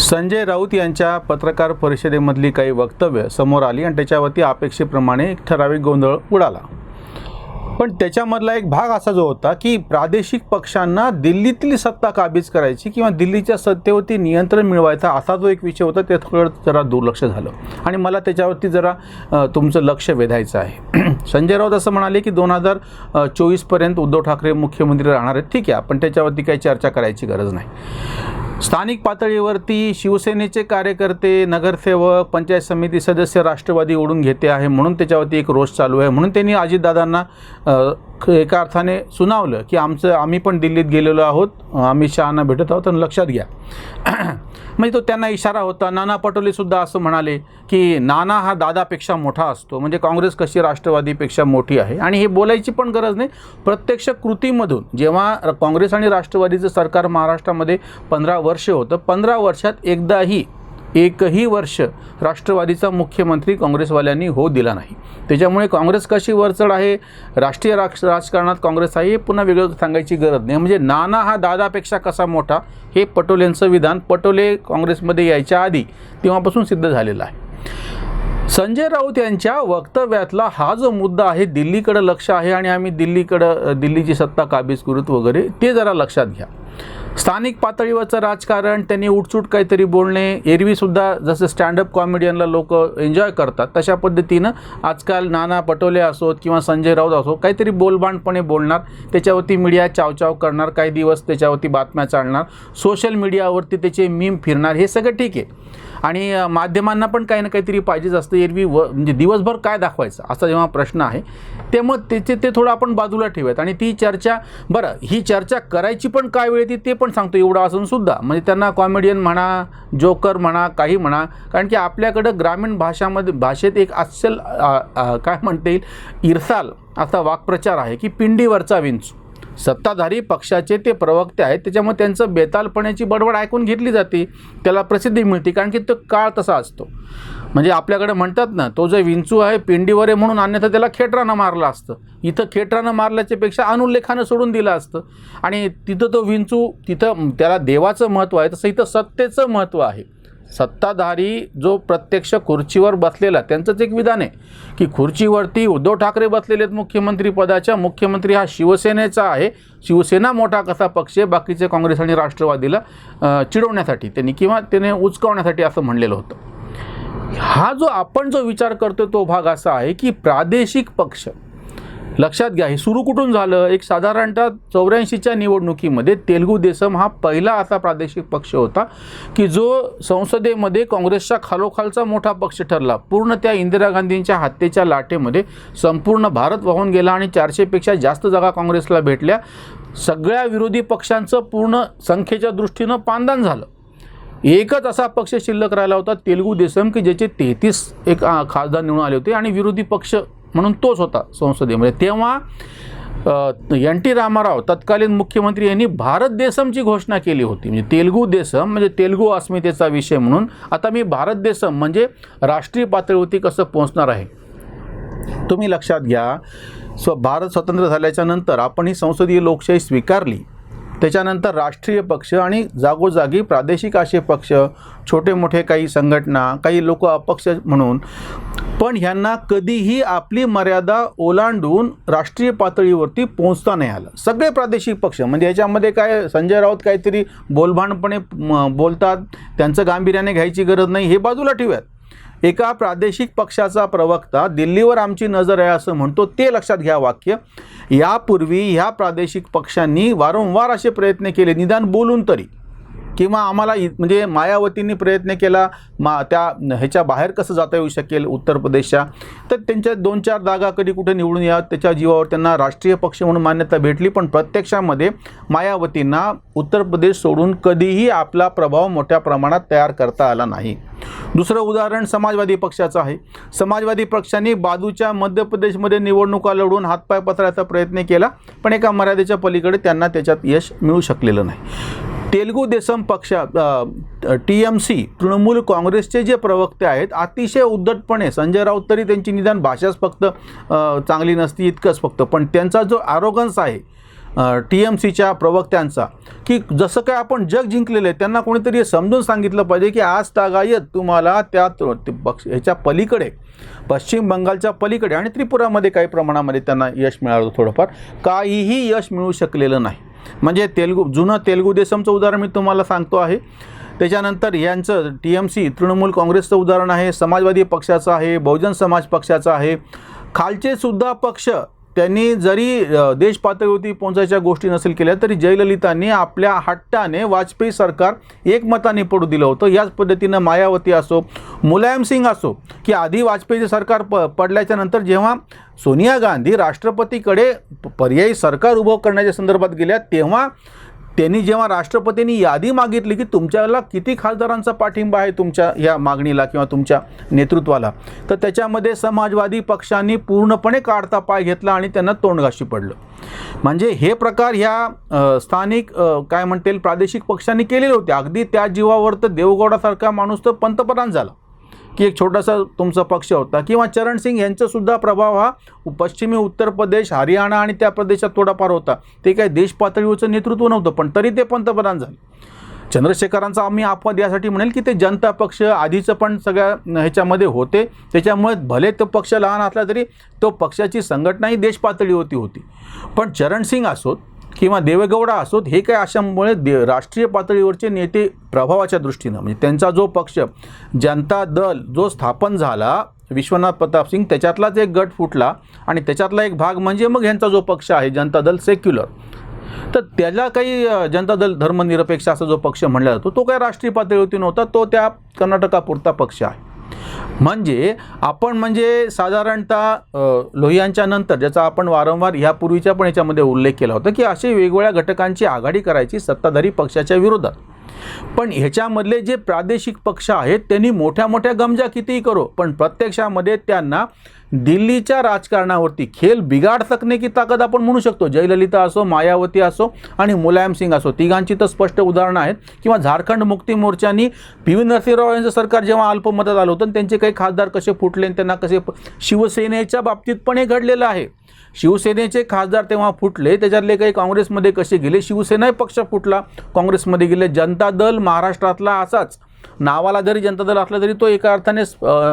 संजय राऊत यांच्या पत्रकार परिषदेमधली काही वक्तव्य समोर आली आणि त्याच्यावरती अपेक्षेप्रमाणे एक ठराविक गोंधळ उडाला। पण त्याच्यामधला एक भाग असा जो होता की प्रादेशिक पक्षांना दिल्लीतली सत्ता काबीज करायची किंवा दिल्लीच्या सत्तेवरती नियंत्रण मिळवायचा असा जो एक विषय होता ते थोडं जरा दुर्लक्ष झालं आणि मला त्याच्यावरती जरा तुमचं लक्ष वेधायचं आहे। संजय राऊत असं म्हणाले की 2024 पर्यंत उद्धव ठाकरे मुख्यमंत्री राहणार आहेत। ठीक आहे, पण त्याच्यावरती काही चर्चा करायची गरज नाही। स्थानिक पातळीवरती शिवसेनेचे कार्यकर्ते, नगरसेवक, पंचायत समिती सदस्य राष्ट्रवादी ओढून घेते आहे म्हणून त्याच्यावरती एक रोष चालू आहे। म्हणून त्यांनी अजितदादांना एका अर्थाने सुनावलं की आम्ही पण दिल्लीत गेलेलो आहोत, अमित शहांना भेटत आहोत आणि लक्षात घ्या। म्हणजे तो त्यांना इशारा होता। नाना पटोलेसुद्धा असं म्हणाले की नाना हा दादापेक्षा मोठा असतो, म्हणजे काँग्रेस कशी राष्ट्रवादीपेक्षा मोठी आहे आणि हे बोलायची पण गरज नाही। प्रत्यक्ष कृतीमधून जेव्हा काँग्रेस आणि राष्ट्रवादीचं सरकार महाराष्ट्रामध्ये 15 वर्ष होतं, 15 वर्षात एकही वर्ष राष्ट्रवादीचा मुख्यमंत्री काँग्रेसवाल्यांनी हो दिला नाही। त्याच्यामुळे काँग्रेस कशी वरचढ आहे, राष्ट्रीय राजकारणात काँग्रेस आहे हे पुन्हा वेगळं सांगायची गरज नाही। म्हणजे नाना हा दादापेक्षा कसा मोठा हे पटोलेंचं विधान पटोले काँग्रेसमध्ये यायच्या आधी तेव्हापासून सिद्ध झालेलं आहे। संजय राऊत यांच्या वक्तव्यातला हा जो मुद्दा आहे, दिल्लीकडं लक्ष आहे आणि आम्ही दिल्लीची सत्ता काबीज करूत वगैरे, ते जरा लक्षात घ्या। स्थानिक पातळीवरचं राजकारण, त्यांनी उठसूट काहीतरी बोलणे, एरवीसुद्धा जसं स्टँडअप कॉमेडियनला लोक एन्जॉय करतात तशा पद्धतीनं आजकाल नाना पटोले असोत किंवा संजय राऊत असो काहीतरी बोलबाणपणे बोलणार, त्याच्यावरती मीडिया चावचाव करणार, काही दिवस त्याच्यावरती बातम्या चालणार, सोशल मीडियावरती त्याचे मीम फिरणार, हे सगळं ठीक आहे। आणि माध्यमांना पण काही ना काहीतरी पाहिजेच असतं। एरवी म्हणजे दिवसभर काय दाखवायचं असा जेव्हा प्रश्न आहे त्यामुळे ते थोडं आपण बाजूला ठेवूयात आणि ती चर्चा, बरं ही चर्चा करायची पण काय वेळ येते ते पण सांगतो एवढं असून सुद्धा, म्हणजे त्यांना कॉमेडियन म्हणा, जोकर म्हणा, काही म्हणा, कारण की आपल्याकडं ग्रामीण भाषेत एक अस्सल काय म्हणता येईल इरसाल असा वाक्प्रचार आहे की पिंडीवरचा विंचू। सत्ताधारी पक्षाचे ते प्रवक्ते आहेत, त्याच्यामुळे त्यांचं बेतालपणाची बडबड ऐकून घेतली जाते, त्याला प्रसिद्धी मिळते, कारण की तो काळ तसा असतो। म्हणजे आपल्याकडे म्हणतात ना, तो जो विंचू आहे पिंडीवर आहे म्हणून, अन्यथा त्याला खेटरानं मारलं असतं। इथं खेटरानं मारल्याच्या पेक्षा अनुल्लेखानं सोडून दिलं असतं आणि तिथं तो विंचू, तिथं त्याला देवाचं महत्त्व आहे, तसं इथं सत्तेचं महत्त्व आहे। सत्ताधारी जो प्रत्यक्ष खुर्चीवर बसलेला, त्यांचंच एक विधान आहे की खुर्चीवरती उद्धव ठाकरे बसलेले आहेत मुख्यमंत्री पदाच्या, मुख्यमंत्री हा शिवसेनेचा आहे, शिवसेना मोठा कसा पक्ष आहे, बाकीचे काँग्रेस आणि राष्ट्रवादीला चिडवण्यासाठी त्यांनी किंवा त्याने उचकावण्यासाठी असं म्हणलेलं होतं। हा जो आपण जो विचार करतो तो भाग असा आहे की प्रादेशिक पक्ष, लक्षात घ्या हे सुरू कुठून झालं, एक साधारणतः 84च्या निवडणुकीमध्ये तेलुगू देसम हा पहिला असा प्रादेशिक पक्ष होता की जो संसदेमध्ये काँग्रेसच्या खालोखालचा मोठा पक्ष ठरला। पूर्ण त्या इंदिरा गांधींच्या हत्येच्या लाटेमध्ये संपूर्ण भारत वाहून गेला आणि 400पेक्षा जास्त जागा काँग्रेसला भेटल्या। सगळ्या विरोधी पक्षांचं पूर्ण संख्येच्या दृष्टीनं पांदान झालं। एकच असा पक्ष शिल्लक राहिला होता तेलुगू देसम की ज्याचे 33 खासदार निवडून आले होते आणि विरोधी पक्ष म्हणून तोच होता संसदेमध्ये। तेव्हा NT रामाराव तत्कालीन मुख्यमंत्री यांनी भारत देसमची घोषणा केली होती, म्हणजे तेलुगू देसम म्हणजे तेलुगू अस्मितेचा विषय म्हणून। आता मी भारत देसम म्हणजे राष्ट्रीय पातळीवरती कसं पोहोचणार आहे तुम्ही लक्षात घ्या। भारत स्वतंत्र झाल्याच्या नंतर आपण ही संसदीय लोकशाही स्वीकारली, त्याच्यानंतर राष्ट्रीय पक्ष आणि जागोजागी प्रादेशिक असे पक्ष, छोटे मोठे काही संघटना, काही लोक अपक्ष म्हणून, पण ह्यांना कधीही आपली मर्यादा ओलांडून राष्ट्रीय पातळीवरती पोहोचता नाही आलं। सगळे प्रादेशिक पक्ष, म्हणजे ह्याच्यामध्ये काय संजय राऊत काहीतरी बोलभाणपणे बोलतात, त्यांचं गांभीर्याने घ्यायची गरज नाही, हे बाजूला ठेवूयात। एका प्रादेशिक पक्षाचा प्रवक्ता दिल्लीवर आमची नजर आहे असं म्हणतो, ते लक्षात घ्या वाक्य। यापूर्वी ह्या प्रादेशिक पक्षांनी वारंवार असे प्रयत्न केले, निदान बोलून तरी, किंवा आम्हाला म्हणजे मायावतींनी प्रयत्न केला त्या ह्याच्या बाहेर कसं जाता येऊ शकेल उत्तर प्रदेशच्या, तर त्यांच्या 2-4 जागा कधी कुठे निवडून यावं त्याच्या जीवावर त्यांना राष्ट्रीय पक्ष म्हणून मान्यता भेटली, पण प्रत्यक्षामध्ये मायावतींना उत्तर प्रदेश सोडून कधीही आपला प्रभाव मोठ्या प्रमाणात तयार करता आला नाही। दुसरं उदाहरण समाजवादी पक्षाचं आहे। समाजवादी पक्षांनी बाजूच्या मध्य प्रदेशमध्ये निवडणुका लढवून हातपाय पसरायचा प्रयत्न केला, पण एका मर्यादेच्या पलीकडे त्यांना त्याच्यात यश मिळू शकलेलं नाही। तेलुगू देसम पक्ष TMC तृणमूल काँग्रेसचे जे प्रवक्ते आहेत अतिशय उद्धटपणे, संजय राऊत तरी त्यांची निदान भाषाच फक्त चांगली नसती इतकंच फक्त, पण त्यांचा जो आरोगन्स आहे TMCच्या प्रवक्त्यांचा की जसं काय आपण जग जिंकलेलं आहे, त्यांना कोणीतरी हे समजून सांगितलं पाहिजे की आज तागायत तुम्हाला त्या ह्याच्या पलीकडे, पश्चिम बंगालच्या पलीकडे आणि त्रिपुरामध्ये काही प्रमाणामध्ये त्यांना यश मिळालं थोडंफार, काहीही यश मिळू शकलेलं नाही. म्हणजे जुनं तेलुगू देसमचं उदाहरण मी तुम्हाला सांगतो आहे. त्याच्यानंतर यांचं TMC तृणमूल काँग्रेसचं उदाहरण आहे, समाजवादी पक्षाचं आहे, बहुजन समाज पक्षाचं आहे. खालचे सुद्धा पक्ष त्यांनी जरी देश पातळीवरती पोहोचायच्या गोष्टी नसेल केल्या तरी जयललितांनी आपल्या हट्टाने वाजपेयी सरकार एकमताने पडू दिलं होतं. याच पद्धतीनं मायावती असो, मुलायम सिंग असो, की आधी वाजपेयीचे सरकार पडल्याच्या नंतर जेव्हा सोनिया गांधी राष्ट्रपतीकडे पर्यायी सरकार उभं करण्याच्या संदर्भात गेल्या, तेव्हा त्यांनी जेव्हा राष्ट्रपतींनी यादी मागितली की तुमच्याला किती खासदारांचा पाठिंबा आहे तुमच्या या मागणीला किंवा तुमच्या नेतृत्वाला, तर त्याच्यामध्ये समाजवादी पक्षांनी पूर्णपणे काढता पाय घेतला आणि त्यांना तोंडघाशी पडलं. म्हणजे हे प्रकार ह्या स्थानिक काय म्हणता येईल प्रादेशिक पक्षांनी केलेले होते. अगदी त्या जीवावर तर देवगौडासारखा माणूस तर पंतप्रधान झाला की एक छोटासा तुमचा पक्ष होता. किंवा चरण सिंग यांचासुद्धा प्रभाव हा पश्चिमी उत्तर प्रदेश, हरियाणा आणि त्या प्रदेशात थोडाफार होता. ते काही देश पातळीवरचं नेतृत्व नव्हतं, पण तरी ते पंतप्रधान झाले. चंद्रशेखरांचा आम्ही अपवाद यासाठी म्हणेल की ते जनता पक्ष आधीचं पण सगळ्या ह्याच्यामध्ये होते, त्याच्यामुळे भले तो पक्ष लहान असला तरी तो पक्षाची संघटनाही देश पातळीवरती होती. पण चरण सिंग असोत किंवा देवेगौडा असोत, हे काय अशामुळे राष्ट्रीय पातळीवरचे नेते प्रभावाच्या दृष्टीनं, म्हणजे त्यांचा जो पक्ष जनता दल जो स्थापन झाला विश्वनाथ प्रताप सिंग, त्याच्यातलाच एक गट फुटला आणि त्याच्यातला एक भाग म्हणजे मग ह्यांचा जो पक्ष आहे जनता दल सेक्युलर, तर त्याला काही जनता दल धर्मनिरपेक्ष असा जो पक्ष म्हणला जातो तो काही राष्ट्रीय पातळीवरती नव्हता, तो त्या कर्नाटकापुरता पक्ष आहे. म्हणजे आपण म्हणजे साधारणतः लोहियांच्या नंतर, ज्याचा आपण वारंवार ह्यापूर्वीच्या पण याच्यामध्ये उल्लेख केला होता, की असे वेगवेगळ्या घटकांची आघाडी करायची सत्ताधारी पक्षाच्या विरोधात. पण ह्याच्यामधले जे प्रादेशिक पक्ष आहेत त्यांनी मोठ्या मोठ्या गमजा कितीही करो, पण प्रत्यक्षामध्ये त्यांना दिल्लीच्या राजकारणावरती खेल बिगाड सकने की ताकद आपण म्हणू शकतो. जयललिता असो, मायावती असो आणि मुलायम सिंग असो, तिघांची तर स्पष्ट उदाहरणं आहेत. किंवा झारखंड मुक्ती मोर्चानी PV नरसिंहराव यांचं सरकार जेव्हा अल्पमतात आलं होतं, त्यांचे काही खासदार कसे फुटले आणि त्यांना कसे, शिवसेनेच्या बाबतीत पण हे घडलेलं आहे. शिवसेनेचे खासदार तेव्हा फुटले, त्याच्यातले काही काँग्रेसमध्ये कसे गेले, शिवसेना पक्ष फुटला, काँग्रेसमध्ये गेले. जनता दल महाराष्ट्रातला असाच, नावाला जरी जनता दल असला तरी तो एका अर्थाने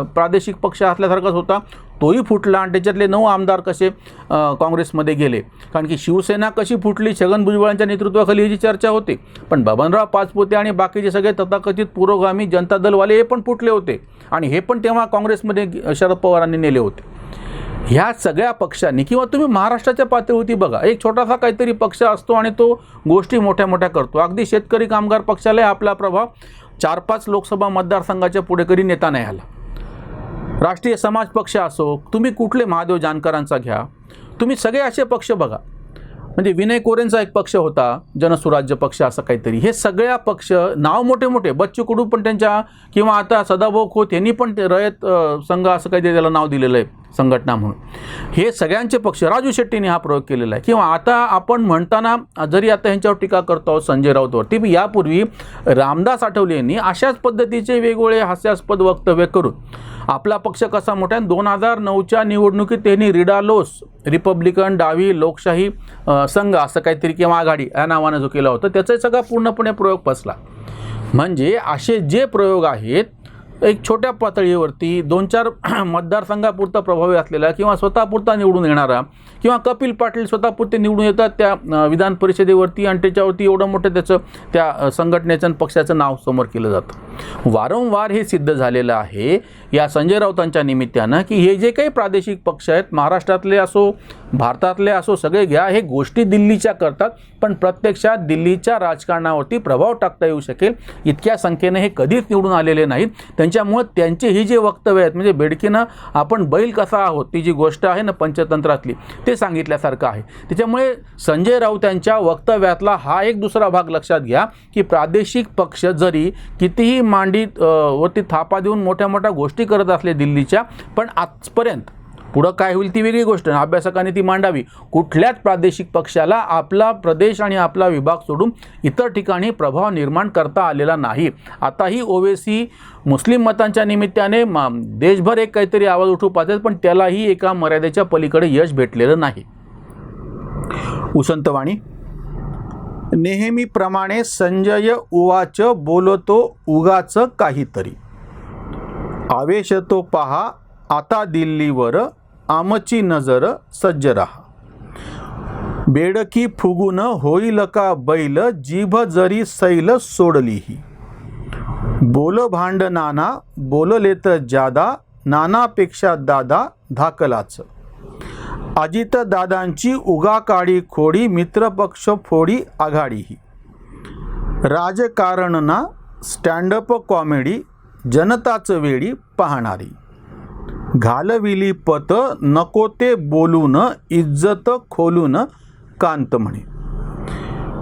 प्रादेशिक पक्ष असल्यासारखाच होता, तोही फुटला आणि त्याच्यातले 9 आमदार कसे काँग्रेसमध्ये गेले. कारण की शिवसेना कशी फुटली, छगन भुजबळांच्या नेतृत्वाखाली याची चर्चा होती, पण बबनराव पाचपुते आणि बाकीचे सगळे तथाकथित पुरोगामी जनता दलवाले हे पण फुटले होते आणि हे पण तेव्हा काँग्रेसमध्ये शरद पवारांनी नेले होते. ह्या सगळ्या पक्षांनी, किंवा तुम्ही महाराष्ट्राच्या पातळीवरती बघा, एक छोटासा काहीतरी पक्ष असतो आणि तो गोष्टी मोठ्या मोठ्या करतो. अगदी शेतकरी कामगार पक्षाला आपला प्रभाव 4-5 लोकसभा मतदारसंघाच्या पुढेकरी नेता नाही आला. राष्ट्रीय समाज पक्ष असो, तुम्ही कुठले महादेव जानकरांचा घ्या, तुम्ही सगळे असे पक्ष बघा. म्हणजे विनय कोरेंचा एक पक्ष होता, जनसुराज्य पक्ष असं काहीतरी, हे सगळ्या पक्ष नाव मोठे मोठे, बच्चू कडू पण त्यांच्या, किंवा आता सदाभाऊ खोत यांनी पण ते रयत संघ असं काहीतरी त्याला नाव दिलेलं आहे संघटना म्हणून, हे सगळ्यांचे पक्ष. राजू शेट्टीने हा प्रयोग केलेला आहे. किंवा आता आपण म्हणताना जरी आता ह्यांच्यावर टीका करतो आहोत संजय राऊतवरती, यापूर्वी रामदास आठवले यांनी अशाच पद्धतीचे वेगवेगळे हास्यास्पद वक्तव्य करून आपला पक्ष कसा मोठा, 2009च्या निवडणुकीत त्यांनी रिडालोस रिपब्लिकन डावी लोकशाही संघ असं काहीतरी किंवा आघाडी या नावानं जो केला होता, त्याचा सगळा पूर्णपणे प्रयोग फसला. म्हणजे असे जे प्रयोग आहेत एक छोट्या पातळीवरती 2-4 मतदारसंघापुरता प्रभावी असलेला, किंवा स्वतःपुरता निवडून येणारा, किंवा कपिल पाटील स्वतःपुरते निवडून येतात त्या विधान परिषदेवरती आणि त्याच्यावरती एवढं मोठं त्याचं त्या संघटनेचं आणि पक्षाचं नाव समोर केलं जातं. वारंवार हे सिद्ध झालेलं आहे या संजय राऊतांच्या निमित्तानं की हे जे काही प्रादेशिक पक्ष आहेत, महाराष्ट्रातले असो भारतातले असो, सगळे घ्या, हे गोष्टी दिल्लीच्या करतात, पण प्रत्यक्षात दिल्लीच्या राजकारणावरती प्रभाव टाकता येऊ शकेल इतक्या संख्येने हे कधीच निवडून आलेले नाहीत. त्यांच्यामुळे त्यांचे ही जे वक्तव्य आहेत, म्हणजे बेडकीनं आपण बैल कसा आहोत ती जी गोष्ट आहे ना पंचतंत्रातली, ते सांगितल्यासारखं आहे. त्याच्यामुळे संजय राऊत यांच्या वक्तव्यातला हा एक दुसरा भाग लक्षात घ्या की प्रादेशिक पक्ष जरी कितीही मांडीत वरती थापा देऊन मोठ्या मोठ्या गोष्टी करत असले दिल्लीच्या, पण आजपर्यंत पुढं काय होईल ती वेगळी गोष्ट, अभ्यासकांनी ती मांडावी. कुठल्याच प्रादेशिक पक्षाला आपला प्रदेश आणि आपला विभाग सोडून इतर ठिकाणी प्रभाव निर्माण करता आलेला नाही. आताही ओवेसी मुस्लिम मतांच्या निमित्ताने देशभर एक काहीतरी आवाज उठू पाहतात, पण त्यालाही एका मर्यादेच्या पलीकडे यश भेटलेलं नाही. उसंतवाणी. नेहमीप्रमाणे संजय उवाच बोलतो उगाच काहीतरी. आवेश तो पहा आता दिल्लीवर, आमची नजर सज्ज रहा. बेडकी फुगून होईल का बैल, जीभ जरी सैल सोडलीही. बोल भांड नाना बोललेत जादा, नानापेक्षा दादा धाकलाच. अजित दादांची उगा काडी खोडी, मित्रपक्ष फोडी आघाडीही. राजकारणना स्टँडअप कॉमेडी, जनताच वेळी पाहणारी. घालविली पत नको ते बोलून, इज्जत खोलून कांत म्हणे.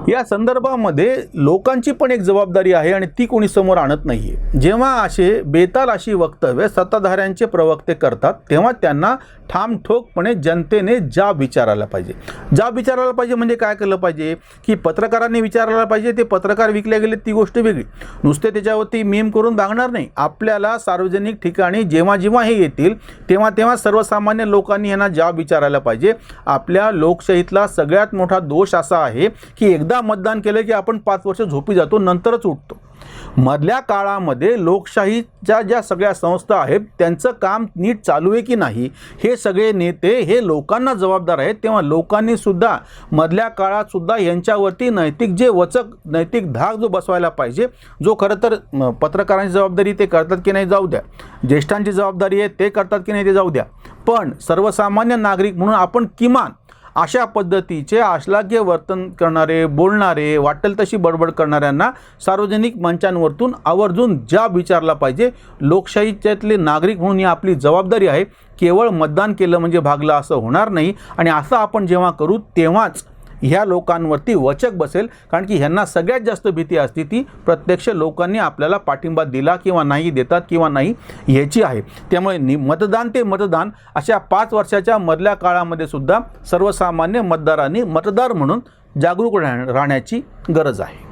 या संदर्भामध्ये लोकांची पण एक जबाबदारी आहे आणि ती कोणी समोर आणत नाही आहे. जेव्हा असे बेताल अशी वक्तव्य सत्ताधाऱ्यांचे प्रवक्ते करतात तेव्हा त्यांना ठामठोकपणे जनतेने जाब विचारायला पाहिजे. जाब विचारायला पाहिजे म्हणजे काय केलं पाहिजे की पत्रकारांनी विचारायला पाहिजे. ते पत्रकार विकले गेले ती गोष्ट वेगळी, नुसते त्याच्यावरती मीम करून भागणार नाही. आपल्याला सार्वजनिक ठिकाणी जेव्हा जेव्हा हे येतील तेव्हा तेव्हा सर्वसामान्य लोकांनी यांना जाब विचारायला पाहिजे. आपल्या लोकशाहीतला सगळ्यात मोठा दोष असा आहे की एकदा मतदान केलं की आपण 5 वर्ष झोपी जातो, नंतरच उठतो. मधल्या काळामध्ये लोकशाहीच्या ज्या सगळ्या संस्था आहेत त्यांचं काम नीट चालू आहे की नाही हे सगळे नेते हे लोकांना जबाबदार आहेत. तेव्हा लोकांनी सुद्धा मधल्या काळात सुद्धा यांच्यावरती नैतिक जे वचक नैतिक धाक जो बसवायला पाहिजे, जो खरं तर पत्रकारांची जबाबदारी ते करतात की नाही जाऊ द्या, ज्येष्ठांची जबाबदारी आहे ते करतात की नाही ते जाऊ द्या, पण सर्वसामान्य नागरिक म्हणून आपण किमान अशा पद्धतीचे आश्लाघ्य वर्तन करणारे बोलणारे वाटेल तशी बडबड करणाऱ्यांना सार्वजनिक मंचांवरतून आवर्जून जाब विचारला पाहिजे. लोकशाहीच्यातले नागरिक म्हणून ही आपली जबाबदारी आहे. केवळ मतदान केलं म्हणजे भागलं असं होणार नाही आणि असं आपण जेव्हा करू तेव्हाच ह्या लोकांवरती वचक बसेल. कारण की ह्यांना सगळ्यात जास्त भीती असते ती प्रत्यक्ष लोकांनी आपल्याला पाठिंबा दिला किंवा नाही देतात किंवा नाही ह्याची आहे. त्यामुळे मतदान ते मतदान अशा 5 वर्षाच्या मधल्या काळामध्ये सुद्धा सर्वसामान्य मतदारांनी मतदार म्हणून जागरूक राहण्याची गरज आहे.